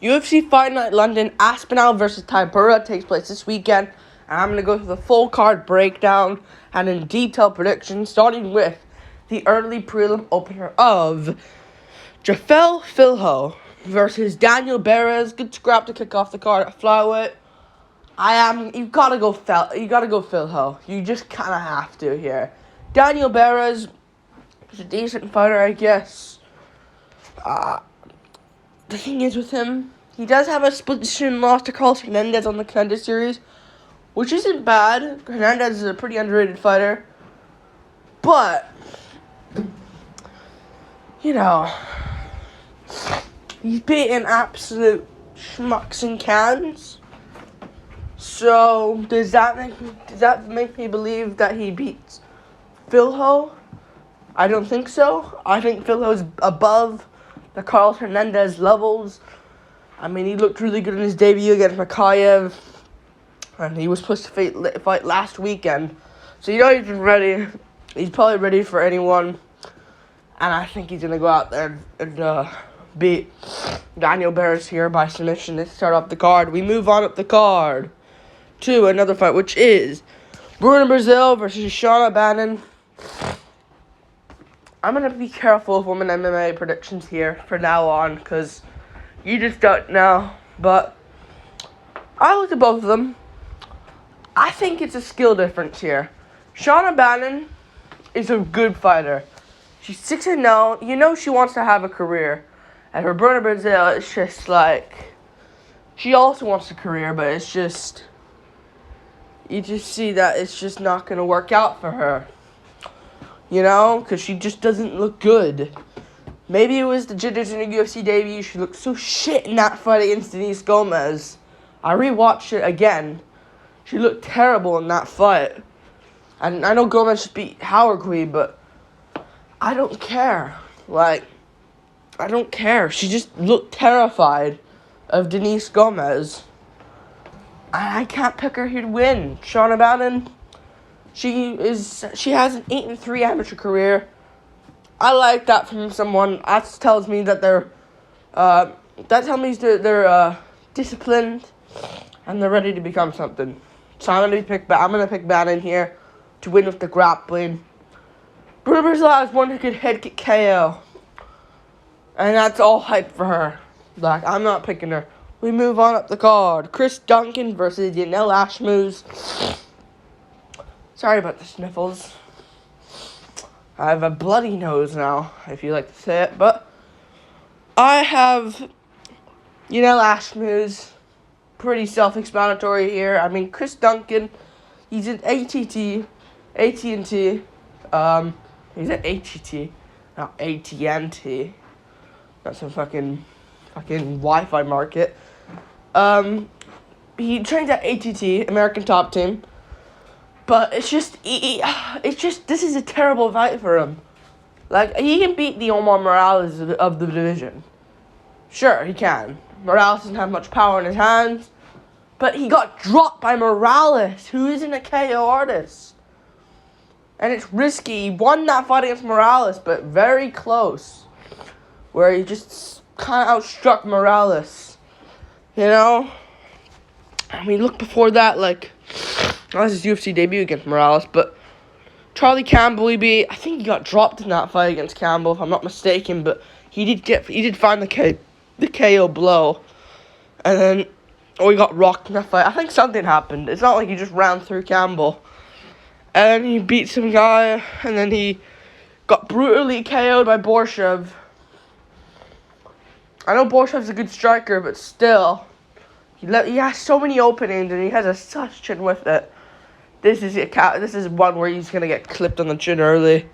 UFC Fight Night London, Aspinall versus Tybura takes place this weekend. And I'm going to go through the full card breakdown and in detailed predictions, starting with the early prelim opener of Jafel Filho versus Daniel Beres. Good scrap to kick off the card at flyweight. You gotta go Filho. You just kind of have to here. Daniel Beres is a decent fighter, I guess. The thing is with him, he does have a split decision loss to Carlos Hernandez on the contender series, which isn't bad. Hernandez is a pretty underrated fighter. But, he's beaten absolute schmucks and cans. So, does that make me believe that he beats Filho? I don't think so. I think Filho's above the Carlos Hernandez levels. I mean, he looked really good in his debut against Makayev, and he was supposed to fight last weekend. So he's ready. He's probably ready for anyone, and I think he's gonna go out there and beat Daniel Beres here by submission to start off the card. We move on up the card to another fight, which is Bruno Brazil versus Sean O'Bannon. I'm going to be careful with women MMA predictions here from now on, because you just don't know. But I looked at both of them. I think it's a skill difference here. Sean O'Bannon is a good fighter. She's 6-0. You know she wants to have a career. And for Bruno Brazil, it's just like, she also wants a career, but it's just, you just see that it's just not going to work out for her. Because she just doesn't look good. Maybe it was the jitters in the UFC debut. She looked so shit in that fight against Denise Gomez. I rewatched it again. She looked terrible in that fight. And I know Gomez just beat Howard Queen, but I don't care. I don't care. She just looked terrified of Denise Gomez. I can't pick her here to win. Sean O'Bannon, she has an 8-3 amateur career. I like that from someone. That tells me that they're disciplined and they're ready to become something. So I'm gonna pick Bannon here to win with the grappling. Bruno Brazil has one good head kick KO, and that's all hype for her. I'm not picking her. We move on up the card. Chris Duncan versus Yanel Ashmouz. Sorry about the sniffles. I have a bloody nose now, if you like to say it. But I have Yanel Ashmouz. Pretty self-explanatory here. I mean, Chris Duncan, he's an AT&T. He's an ATT, not AT&T. That's some fucking Wi-Fi market. He trains at ATT, American Top Team. But this is a terrible fight for him. He can beat the Omar Morales of the division. Sure, he can. Morales doesn't have much power in his hands. But he got dropped by Morales, who isn't a KO artist. And it's risky. He won that fight against Morales, but very close. Where he just kind of outstruck Morales. I mean, look before that, that was his UFC debut against Morales, but Charlie Campbell, I think he got dropped in that fight against Campbell, if I'm not mistaken, but he did find the KO blow, and then, he got rocked in that fight. I think something happened. It's not like he just ran through Campbell, and he beat some guy, and then he got brutally KO'd by Borshev. I know Borshev's a good striker, but still, he has so many openings, and he has a such chin with it. This is one where he's gonna get clipped on the chin early.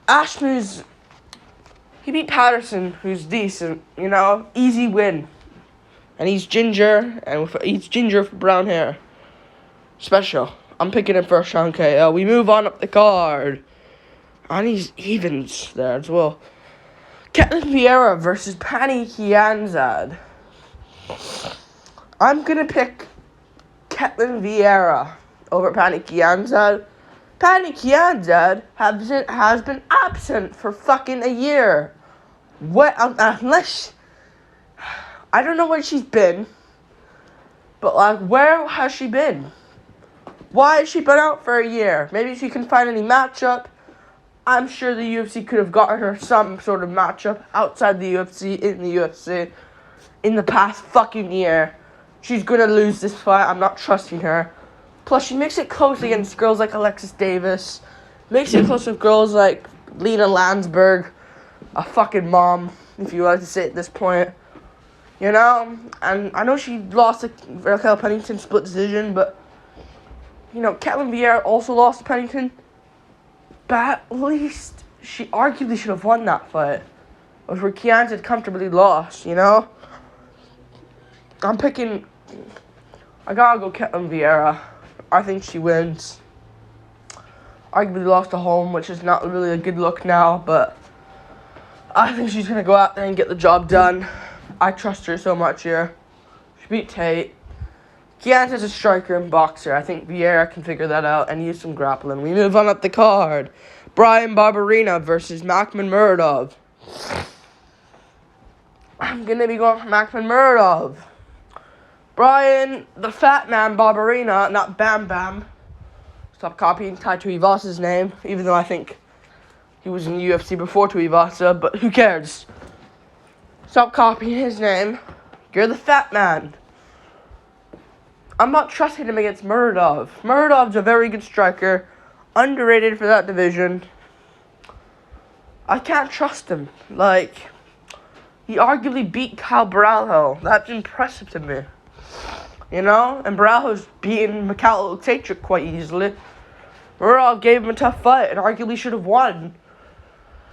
Ashmouz, he beat Patterson, who's decent, easy win, and he's ginger, for brown hair. Special. I'm picking him first round KO. We move on up the card, and he's evens there as well. Ketlin Vieira versus Pani Kianzad. I'm gonna pick Ketlin Vieira over Pani Kianzad. Pani Kianzad has been absent for fucking a year. Unless I don't know where she's been, but, like, where has she been? Why has she been out for a year? Maybe she couldn't find any matchup. I'm sure the UFC could have gotten her some sort of matchup outside the UFC, in the UFC, in the past fucking year. She's gonna lose this fight. I'm not trusting her. Plus, she makes it close against girls like Alexis Davis. Makes it close with girls like Lena Landsberg. A fucking mom, if you like to say it at this point. You know? And I know she lost to Raquel Pennington split decision, but, you know, Ketlen Vieira also lost to Pennington. But at least she arguably should have won that fight. Where Keontae had comfortably lost, you know? I'm picking... I gotta go Ketlen Vieira. I think she wins. Arguably lost to home, which is not really a good look now, but I think she's gonna go out there and get the job done. I trust her so much here. She beat Tate. Keontae's a striker and boxer. I think Vieira can figure that out and use some grappling. We move on up the card. Brian Barberena versus Makhman Muradov. I'm gonna be going for Makhman Muradov. Brian, the fat man Barberena, not Bam Bam. Stop copying Tai Tuivasa's name, even though I think he was in the UFC before Tuivasa, but who cares? Stop copying his name. You're the fat man. I'm not trusting him against Muradov. Muradov's a very good striker, underrated for that division. I can't trust him. Like, he arguably beat Kyle Baralho. That's impressive to me. You know? And Baralho's beaten Mikhail Oktaychuk quite easily. Muradov gave him a tough fight and arguably should have won.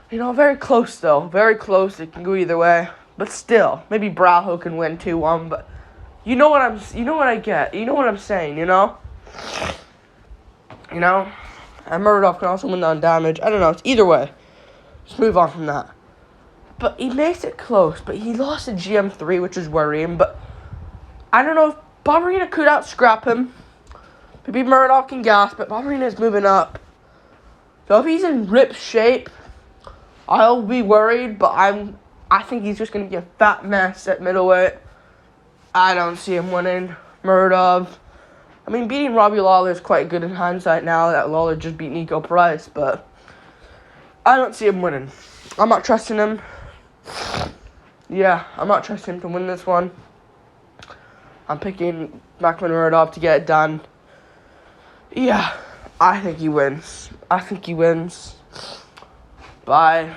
You know, very close though. Very close. It can go either way. But still, maybe Baralho can win 2-1, but you know what I get. You know what I'm saying, you know? You know? And Muradov can also win on damage. I don't know. It's either way. Just move on from that. But he makes it close. But he lost in GM3, which is worrying. But I don't know if Barberena could out-scrap him. Maybe Muradov can gas, but Barberena's moving up. So if he's in ripped shape, I'll be worried. But I think he's just going to be a fat mess at middleweight. I don't see him winning. Muradov. I mean, beating Robbie Lawler is quite good in hindsight now that Lawler just beat Nico Price, but I don't see him winning. I'm not trusting him. Yeah, I'm not trusting him to win this one. I'm picking Makhman Muradov to get it done. Yeah, I think he wins. I think he wins by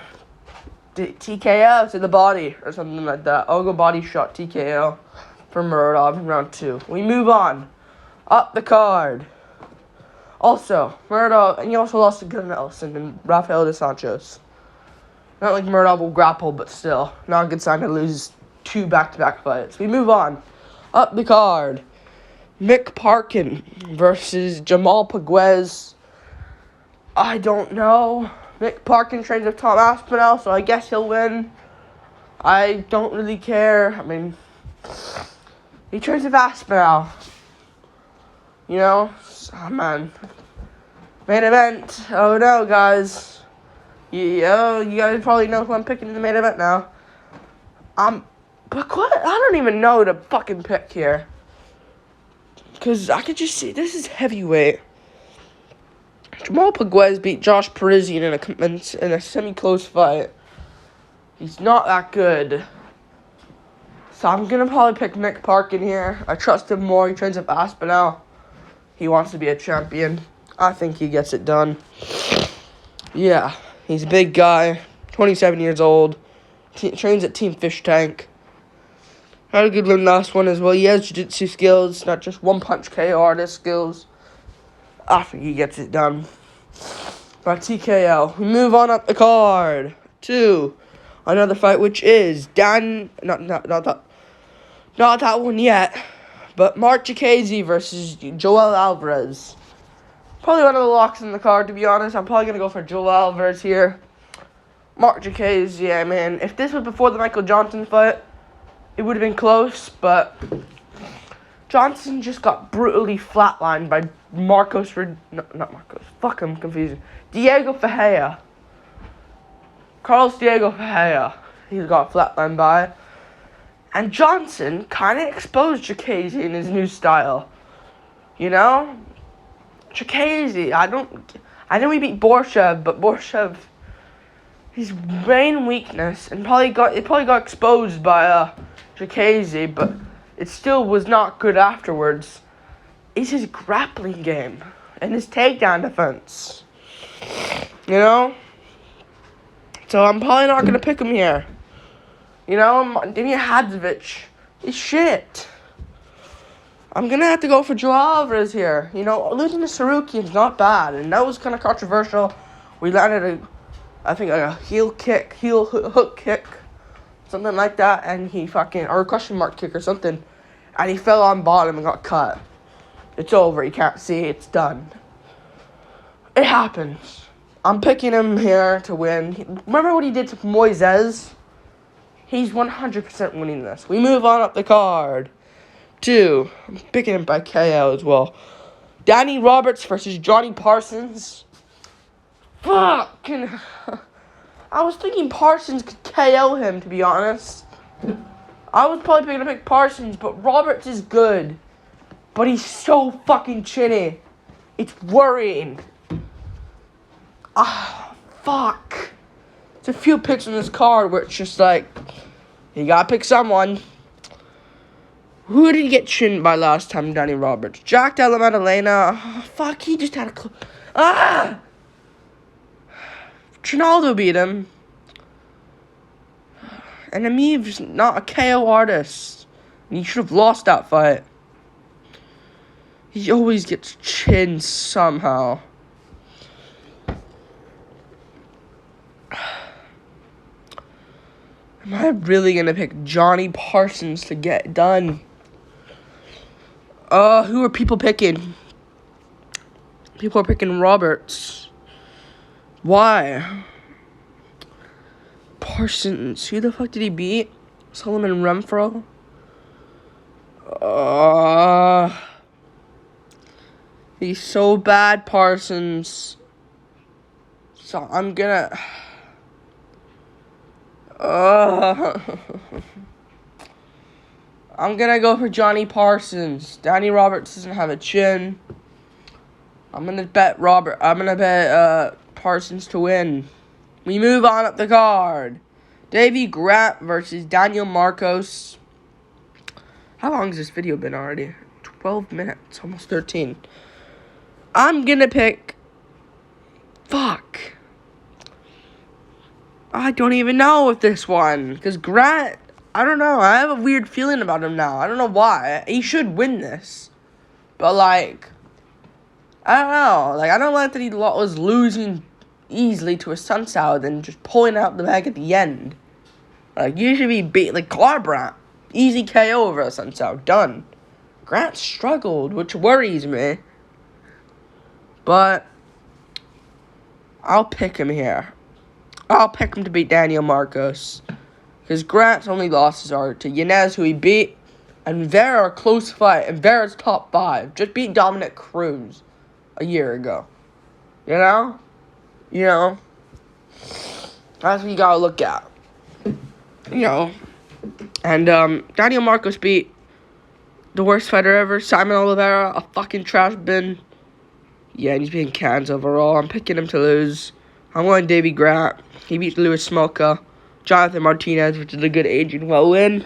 TKO to the body or something like that. I'll go body shot TKO for Muradov in round 2. We move on. Up the card. Also, Muradov, and he also lost to Gunnar Nelson and Rafael dos Anjos. Not like Muradov will grapple, but still, not a good sign to lose 2 back-to-back fights. We move on. Up the card. Mick Parkin versus Jamal Paguez. I don't know. Mick Parkin trains with Tom Aspinall, so I guess he'll win. I don't really care. I mean, he trains with Aspinall. You know? Oh, man. Main event. Oh, no, guys. You guys probably know who I'm picking in the main event now. But what? I don't even know who to fucking pick here. Because I could just see, this is heavyweight. Jamal Paguez beat Josh Parisian in a semi-close fight. He's not that good. So I'm going to probably pick Mick Parkin here. I trust him more. He trains with Aspinall. He wants to be a champion. I think he gets it done. Yeah, he's a big guy. 27 years old. Trains at Team Fish Tank. Had a good win last one as well. He has jiu-jitsu skills, not just one-punch KO artist skills. I think he gets it done by TKO. We move on up the card to another fight, which is not that one yet, but Mark Jacasey versus Joel Alvarez. Probably one of the locks in the card, to be honest. I'm probably going to go for Joel Alvarez here. Mark Jacasey, yeah, man. If this was before the Michael Johnson fight, it would have been close, but Johnson just got brutally flatlined by I'm confusing. Diego Ferreira. Carlos Diego Ferreira. He got flatlined by. And Johnson kind of exposed Chikadze in his new style. You know? Chikadze, I know he beat Borshev, but Borshev, his main weakness, and probably got exposed by Chikadze, but it still was not good afterwards, is his grappling game and his takedown defense. You know? So I'm probably not going to pick him here. You know, Daniel Hadzovic is shit. I'm going to have to go for Joe Alvarez here. You know, losing to Sarukian is not bad, and that was kind of controversial. We landed a heel hook kick, something like that, and or a question mark kick or something, and he fell on bottom and got cut. It's over. You can't see. It's done. It happens. I'm picking him here to win. Remember what he did to Moises? He's 100% winning this. We move on up the card. 2. I'm picking him by KO as well. Danny Roberts versus Johnny Parsons. Fucking. I was thinking Parsons could KO him, to be honest. I was probably going to pick Parsons, but Roberts is good. But he's so fucking chinny. It's worrying. Fuck. There's a few picks on this card where it's just like, you gotta pick someone. Who did he get chinned by last time, Danny Roberts? Jack Della Maddalena. Fuck, he just had a Trinaldo beat him. And Amiv's not a KO artist. And he should have lost that fight. He always gets chinned somehow. Am I really going to pick Johnny Parsons to get done? Who are people picking? People are picking Roberts. Why? Parsons. Who the fuck did he beat? Solomon Renfro? He's so bad, Parsons. So I'm gonna... I'm gonna go for Johnny Parsons. Danny Roberts doesn't have a chin. I'm gonna bet Parsons to win. We move on up the card. Davey Grant versus Daniel Marcos. How long has this video been already? 12 minutes, almost 13. I'm gonna pick... Fuck. I don't even know if this one. Because Grant, I don't know. I have a weird feeling about him now. I don't know why. He should win this. But, like, I don't know. Like, I don't like that he was losing easily to a Sunsao and just pulling out the bag at the end. Like, you should be beat. Like, Garbrandt. Easy KO over a Sunsao. Done. Grant struggled, which worries me. But I'll pick him here. I'll pick him to beat Daniel Marcos. Because Grant's only losses are to Yanez, who he beat, and Vera, a close fight. And Vera's top 5. Just beat Dominic Cruz a year ago. You know? You know? That's what you gotta look at. You know? And Daniel Marcos beat the worst fighter ever, Simon Oliveira, a fucking trash bin. Yeah, and he's being cans overall. I'm picking him to lose. I'm going Davey Grant. He beat Louis Smolka. Jonathan Martinez, which is a good aging well win.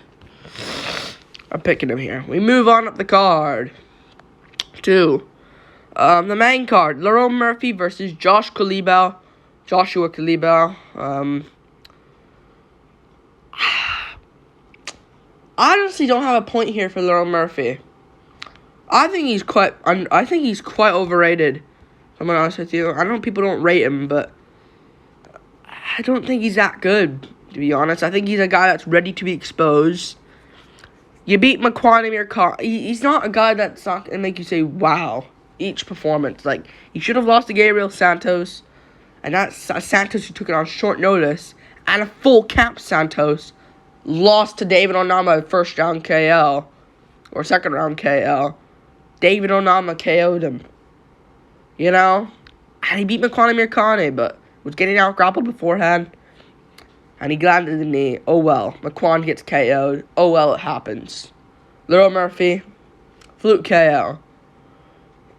I'm picking him here. We move on up the card to the main card. Lerone Murphy versus Joshua Kalibau. I honestly don't have a point here for Lerone Murphy. I think he's quite overrated. If I'm honest with you. I know people don't rate him, but I don't think he's that good, to be honest. I think he's a guy that's ready to be exposed. You beat McQuanamir Khan. He's not a guy that's not going to make you say, wow, each performance. Like, he should have lost to Gabriel Santos. And that's Santos who took it on short notice. And a full camp Santos lost to David Onama first round KO. Or second round KO. David Onama KO'd him. You know? And he beat McQuanamir Khan, but was getting out grappled beforehand. and he landed the knee. Oh well. McQuan gets KO'd. Oh well, it happens. Little Murphy, fluke KO.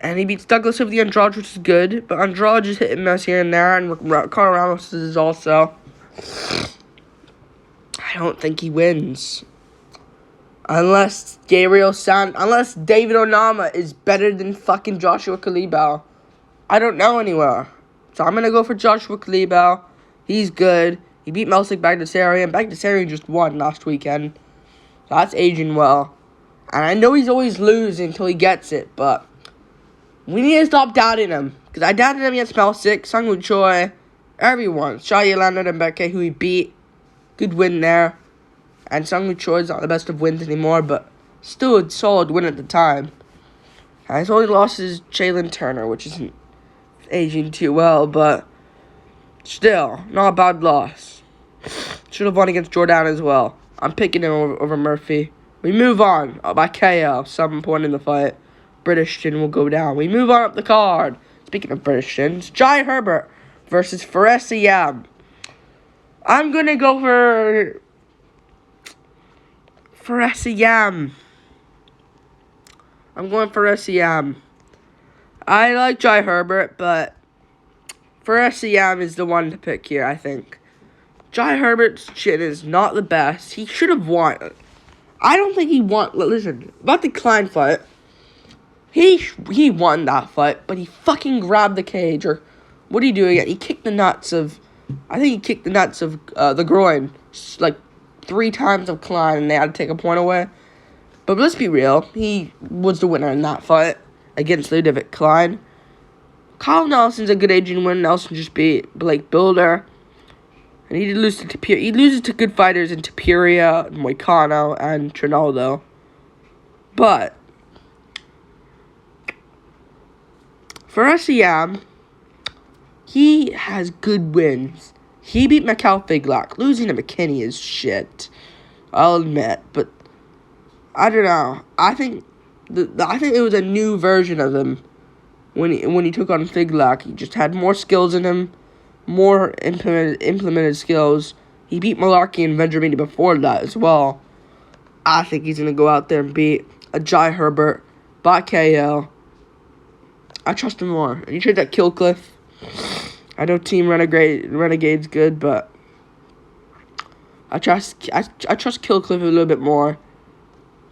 And he beats Douglas over the Andrade, which is good. But Andrade is hitting miss here and there. And Carl Ramos is also. I don't think he wins. Unless David Onama is better than fucking Joshua Kalibau. I don't know anywhere. So I'm going to go for Joshua Kalibau. He's good. He beat Melsik Bagdasaryan. Bagdasaryan just won last weekend. So that's aging well. And I know he's always losing until he gets it, but we need to stop doubting him. Because I doubted him against Melsik, Sungwoo Choi, everyone. Shaya Leonard and Mbeke, who he beat. Good win there. And Sungwoo Choi's not the best of wins anymore, but still a solid win at the time. And his only loss is Jalen Turner, which isn't aging too well, but still, not a bad loss. Should have won against Jordan as well. I'm picking him over Murphy. We move on by KO, some point in the fight. British Chin will go down. We move on up the card. Speaking of British Chins, Jai Herbert versus Fares Yam. I'm going to go for Fares Yam. I'm going for Fares Yam. I like Jai Herbert, but Fares Yam is the one to pick here, I think. Jai Herbert's chin is not the best. He should have won. I don't think he won. Listen, about the Klein fight, he won that fight, but he fucking grabbed the cage, or what did he do again? He kicked the nuts of, the groin, like 3 times of Klein, and they had to take a point away. But let's be real, he was the winner in that fight against Ludovic Klein. Kyle Nelson's a good aging win. Nelson just beat Blake Builder. And he did lose to Tapia. He loses to good fighters in Tapiria, Moicano, and Trinaldo. But for Yam, he has good wins. He beat Mikhail Figlak. Losing to McKinney is shit, I'll admit. But I don't know. I think it was a new version of him when he took on Figlak. He just had more skills in him. More implemented skills. He beat Malarkey and Vendramini before that as well. I think he's going to go out there and beat a Jai Herbert by KO. I trust him more. And you trade that Killcliff. I know Team Renegade's good, but I trust Killcliff a little bit more.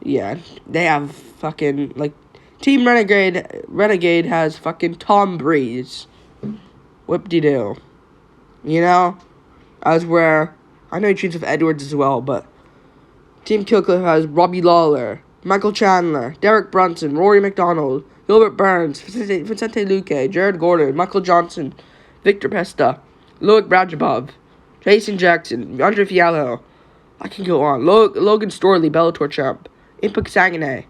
Yeah, they have fucking, like, Team Renegade has fucking Tom Breeze. Whoop-de-doo. You know? As where, I know he trains with Edwards as well, but Team Killcliff has Robbie Lawler, Michael Chandler, Derek Brunson, Rory McDonald, Gilbert Burns, Vicente Luque, Jared Gordon, Michael Johnson, Victor Pesta, Loic Brajabov, Jason Jackson, Andre Fiallo. I can go on. Logan Storley, Bellator champ, Impak Sangane,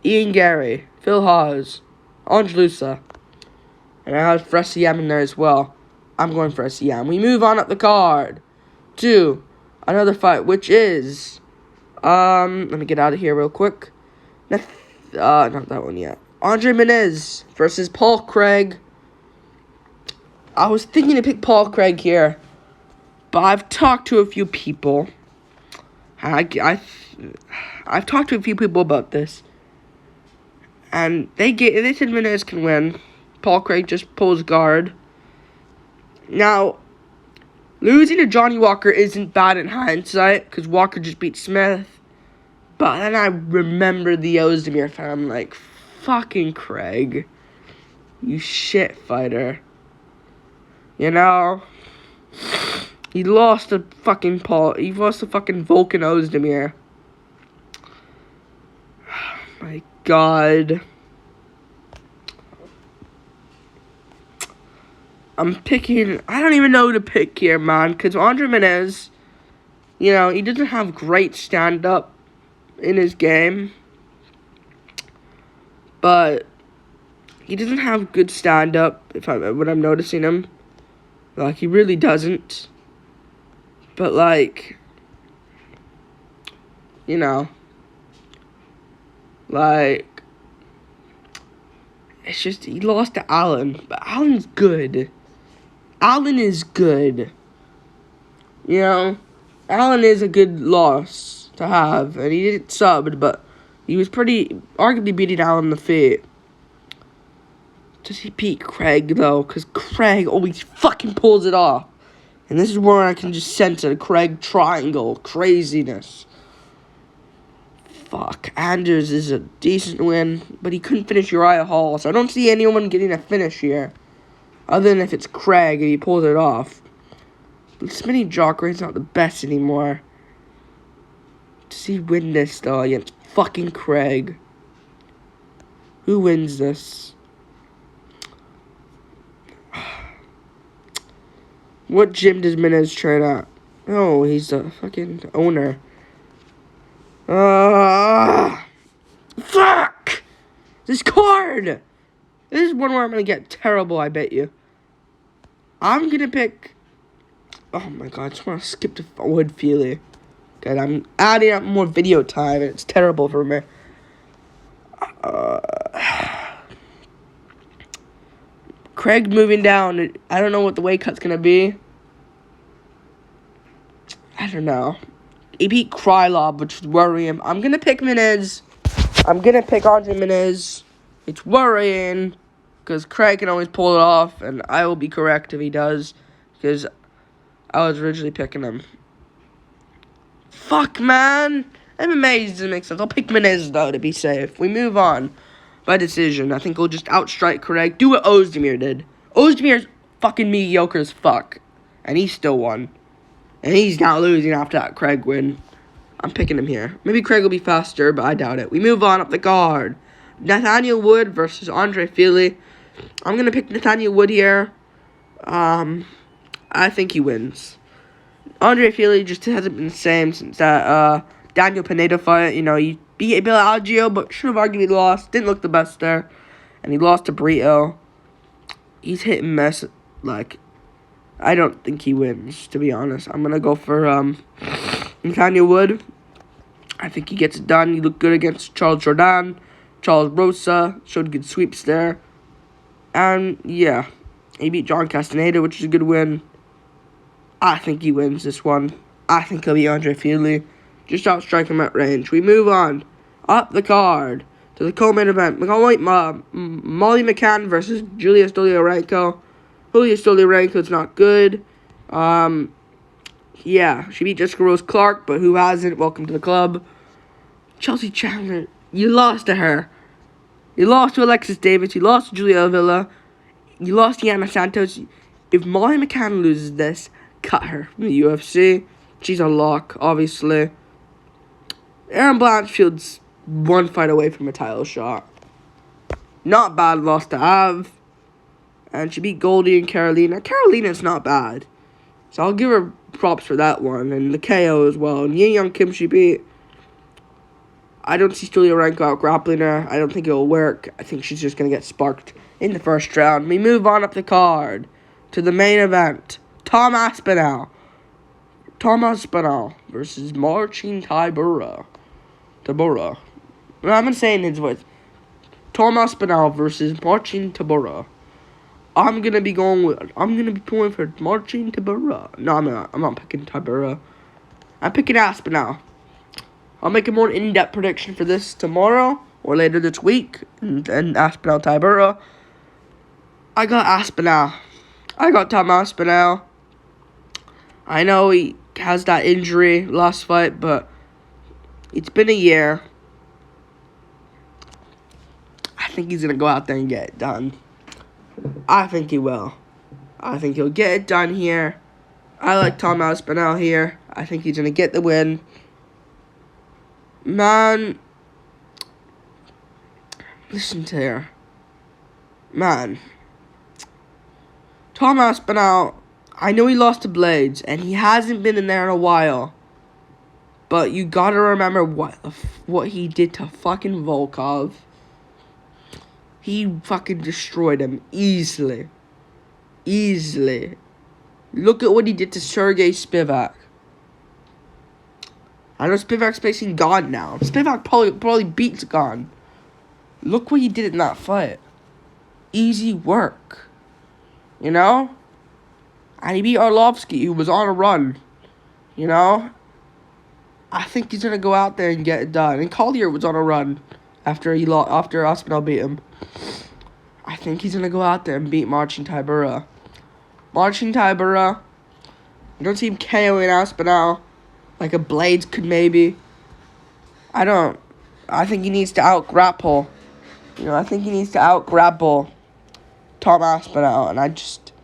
Ian Gary, Phil Hawes, Ange Lusa. And I have Fares Yam in there as well. I'm going for Yam. We move on up the card to another fight, which is, let me get out of here real quick. Not that one yet. Andre Menez versus Paul Craig. I was thinking to pick Paul Craig here, but I've talked to a few people. I've talked to a few people about this, and they said Menez can win. Paul Craig just pulls guard. Now, losing to Johnny Walker isn't bad in hindsight, because Walker just beat Smith. But then I remember the Ozdemir fight. I'm like, fucking Craig, you shit fighter. You know? He lost to fucking Volkan Ozdemir. Oh my god. I'm picking, I don't even know who to pick here, man, because Andre Menez, you know, he doesn't have great stand-up in his game, but he doesn't have good stand-up, when I'm noticing him. Like, he really doesn't. But, like, you know, like, it's just, he lost to Allen, but Allen's good. Allen is good. You know, Allen is a good loss to have, and he didn't subbed, but he was arguably beating Allen in the feet. Does he beat Craig, though? Because Craig always fucking pulls it off. And this is where I can just sense a Craig triangle craziness. Fuck. Anders is a decent win, but he couldn't finish Uriah Hall, so I don't see anyone getting a finish here. Other than if it's Craig and he pulls it off. But Smitty Jockrate's not the best anymore. Does he win this, though, against fucking Craig? Who wins this? What gym does Minez train at? Oh, he's the fucking owner. Fuck! This card! This is one where I'm gonna get terrible, I bet you. I'm gonna pick... Oh my god, I just wanna skip to Wood Feely. God, I'm adding up more video time, and it's terrible for me. Craig moving down. I don't know what the weight cut's gonna be. I don't know. He beat Krylov, which is worrying. I'm gonna pick Minez. I'm gonna pick Andre Minez. It's worrying, because Craig can always pull it off, and I will be correct if he does, because I was originally picking him. Fuck, man. MMA doesn't make sense. I'll pick Minez, though, to be safe. We move on. By decision. I think we'll just outstrike Craig. Do what Ozdemir did. Ozdemir's fucking mediocre as fuck. And he still won. And he's not losing after that Craig win. I'm picking him here. Maybe Craig will be faster, but I doubt it. We move on up the card. Nathaniel Wood versus Andre Feely. I'm going to pick Nathaniel Wood here. I think he wins. Andre Feely just hasn't been the same since that Daniel Pineda fight. You know, he beat Bill Algeo, but should have arguably lost. Didn't look the best there. And he lost to Brito. He's hit and miss. Like, I don't think he wins, to be honest. I'm going to go for Nathaniel Wood. I think he gets it done. He looked good against Charles Jordan. Charles Rosa showed good sweeps there. And, yeah, he beat John Castaneda, which is a good win. I think he wins this one. I think he'll be Andre Feely. Just outstrike him at range. We move on up the card to the co-main event. Molly McCann versus Julia Stolyarenko. Julia Stolyarenko's not good. Yeah, she beat Jessica Rose Clark, but who hasn't? Welcome to the club. Chelsea Chandler, you lost to her. You lost to Alexis Davis. You lost to Julia Avila. You lost to Yana Santos. If Molly McCann loses this, cut her from the UFC. She's a lock, obviously. Erin Blanchfield's one fight away from a title shot. Not bad loss to have. And she beat Goldie and Carolina. Carolina's not bad. So I'll give her props for that one. And the KO as well. And Yin Young Kim she beat. I don't see Stolyarenko out grappling her. I don't think it'll work. I think she's just going to get sparked in the first round. We move on up the card to the main event. Tom Aspinall versus Marcin Tybura. No, I've been saying his voice. Tom Aspinall versus Marcin Tybura. I'm gonna be going for Marcin Tybura. No, I'm not picking Tybura. I'm picking Aspinall. I'll make a more in-depth prediction for this tomorrow or later this week. And Aspinall Tybura. I got Aspinall. I got Tom Aspinall. I know he has that injury last fight, but it's been a year. I think he's going to go out there and get it done. I think he will. I think he'll get it done here. I like Tom Aspinall here. I think he's going to get the win. Man. Listen to her. Man. Tom Aspinall, I know he lost to Blades, and he hasn't been in there in a while. But you gotta remember what he did to fucking Volkov. He fucking destroyed him easily. Easily. Look at what he did to Sergey Spivak. I know Spivak's facing Gon now. Spivak probably beats Gon. Look what he did in that fight. Easy work. You know? And he beat Arlovsky, who was on a run. You know? I think he's going to go out there and get it done. And Collier was on a run after Aspinall beat him. I think he's going to go out there and beat Marcin Tybura. Marcin Tybura, I don't see him KOing Aspinall like a Blades could maybe. I don't. I think he needs to out-grapple. You know, I think he needs to out-grapple Tom Aspinall. And I just...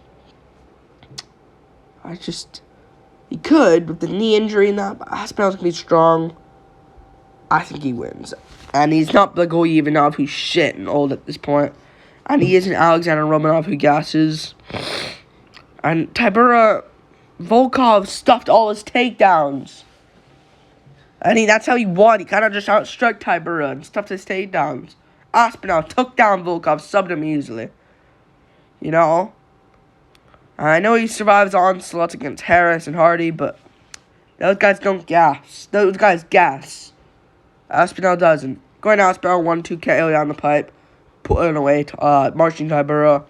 He could, with the knee injury and that, but Aspinall's going to be strong. I think he wins. And he's not Blagoy Ivanov, who's shit and old at this point. And he isn't Alexander Romanov, who gasses. And Tybura, Volkov stuffed all his takedowns. And that's how he won. He kind of just outstruck Tybura and stuffed his takedowns. Aspinall took down Volkov, subbed him easily. You know? I know he survives onslaughts against Harris and Hardy, but those guys don't gas. Those guys gas. Aspinall doesn't. Going to Aspinall 1-2 KO down the pipe, putting away Marcin Tybura,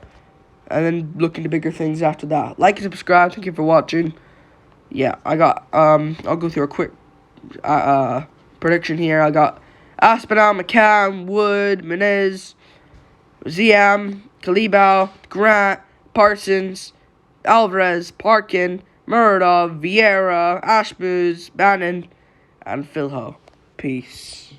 and then looking to bigger things after that. Like and subscribe. Thank you for watching. Yeah, I got I'll go through a quick prediction here. I got Aspinall, McCann, Wood, Menez, Ziam, Kalibau, Grant, Parsons, Alvarez, Parkin, Muradov, Vieira, Ashmuz, Bannon, and Philho. Peace.